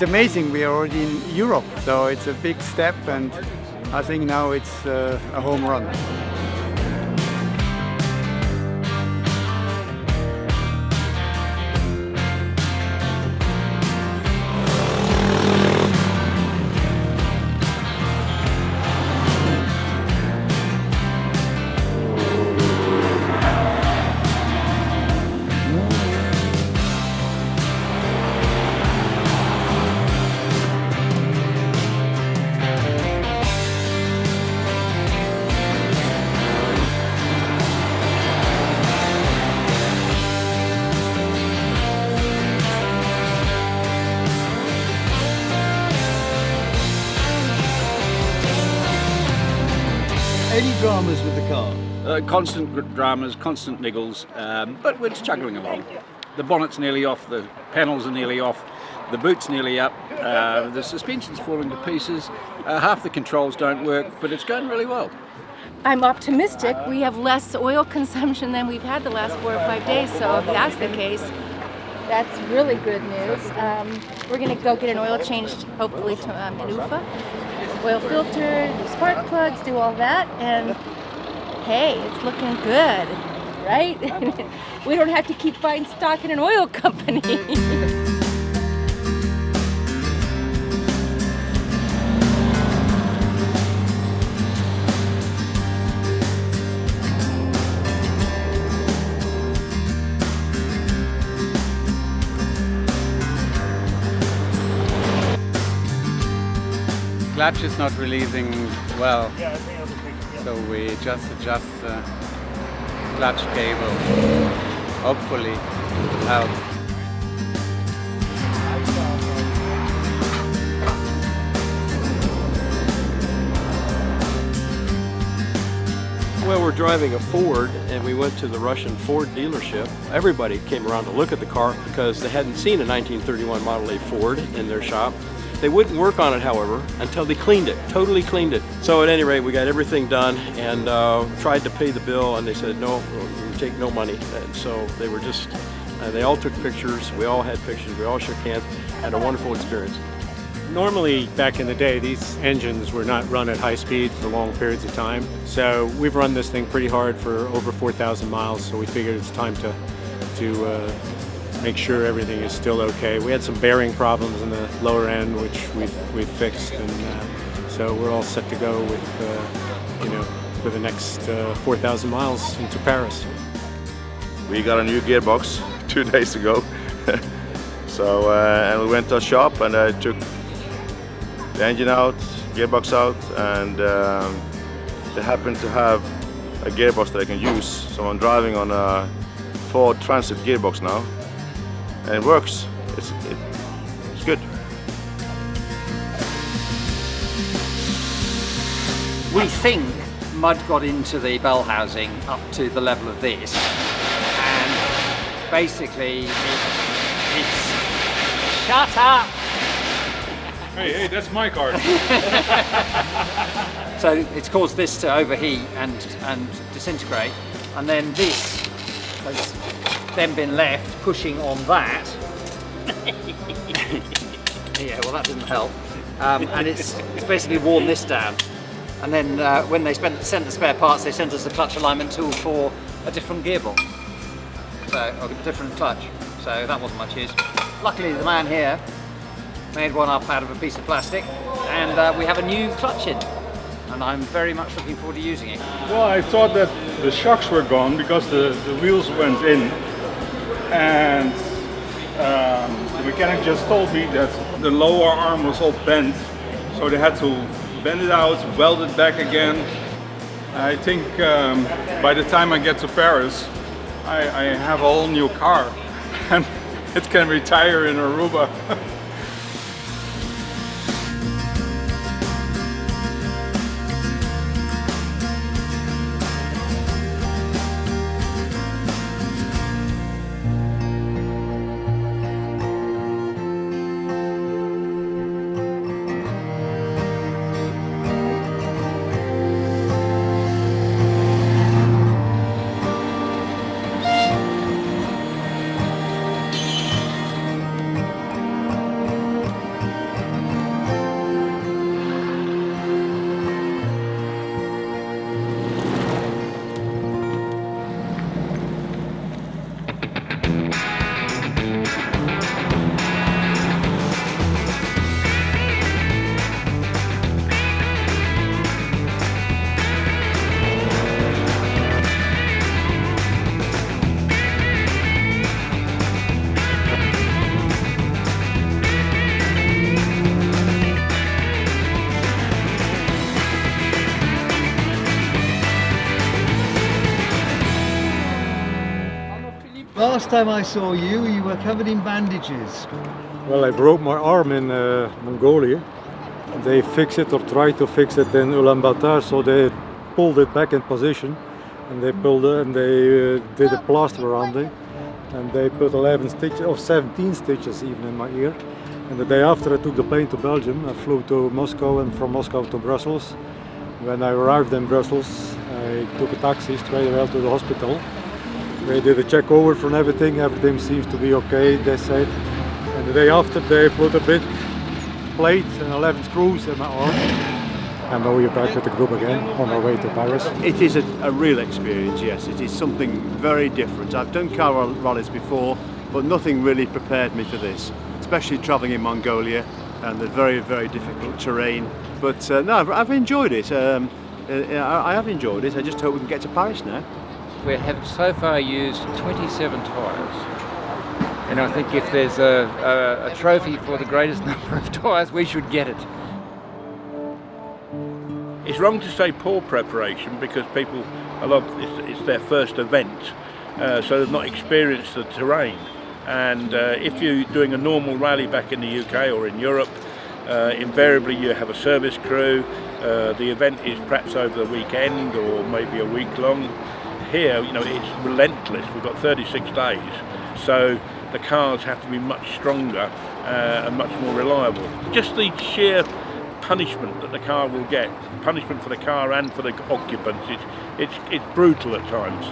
it's amazing. We are already in Europe, so it's a big step, and I think now it's a home run. Any dramas with the car? Constant dramas, constant niggles, but we're juggling along. The bonnet's nearly off, the panels are nearly off, the boot's nearly up, the suspension's falling to pieces, half the controls don't work, but it's going really well. I'm optimistic. We have less oil consumption than we've had the last 4 or 5 days, so if that's the case, that's really good news. We're going to go get an oil changed, hopefully, in Ufa. Oil filter, do spark plugs, do all that, and hey, it's looking good, right? We don't have to keep buying stock in an oil company. Clutch is not releasing well, so we just adjust the clutch cable. Hopefully help. Well, we're driving a Ford, and we went to the Russian Ford dealership. Everybody came around to look at the car because they hadn't seen a 1931 Model A Ford in their shop. They wouldn't work on it, however, until they cleaned it, totally cleaned it. So at any rate, we got everything done and tried to pay the bill, and they said, no, we take no money. And so they were just, they all took pictures, we all had pictures, we all shook hands, had a wonderful experience. Normally, back in the day, these engines were not run at high speed for long periods of time. So we've run this thing pretty hard for over 4,000 miles, so we figured it's time to make sure everything is still okay. We had some bearing problems in the lower end, which we've fixed, and so we're all set to go with, for the next 4,000 miles into Paris. We got a new gearbox 2 days ago, so and we went to a shop and I took the engine out, gearbox out, and they happen to have a gearbox that I can use. So I'm driving on a Ford Transit gearbox now. And it works. It's good. We think mud got into the bell housing up to the level of this, and basically it's shut up. Hey, that's my car. So it's caused this to overheat and disintegrate, and then this has then been left pushing on that. Yeah, well that didn't help. And it's basically worn this down. And then when they sent the spare parts, they sent us a clutch alignment tool for a different gearbox. So, a different clutch. So that wasn't much use. Luckily the man here made one up out of a piece of plastic, and we have a new clutch in. And I'm very much looking forward to using it. Well, I thought that the shocks were gone because the wheels went in, and the mechanic just told me that the lower arm was all bent, so they had to bend it out, weld it back again. I think by the time I get to Paris, I have a whole new car, and it can retire in Aruba. Last time I saw you, you were covered in bandages. Well, I broke my arm in Mongolia. They fixed it or tried to fix it in Ulaanbaatar, so they pulled it back in position, and they pulled it and they did a plaster around it, and they put 11 stitches or 17 stitches even in my ear. And the day after I took the plane to Belgium, I flew to Moscow and from Moscow to Brussels. When I arrived in Brussels, I took a taxi straight away to the hospital. They did a check over from everything seems to be okay, they said. And the day after they put a big plate and 11 screws in my arm. And now we're back with the group again on our way to Paris. It is a real experience, yes. It is something very different. I've done car rallies before, but nothing really prepared me for this, especially travelling in Mongolia and the very, very difficult terrain. But no, I've enjoyed it. I have enjoyed it. I just hope we can get to Paris now. We have so far used 27 tyres. And I think if there's a trophy for the greatest number of tyres, we should get it. It's wrong to say poor preparation because people, it's their first event, so they've not experienced the terrain. And if you're doing a normal rally back in the UK or in Europe, invariably you have a service crew. The event is perhaps over the weekend or maybe a week long. Here, it's relentless. We've got 36 days, so the cars have to be much stronger and much more reliable. Just the sheer punishment that the car will get, punishment for the car and for the occupants, it's brutal at times.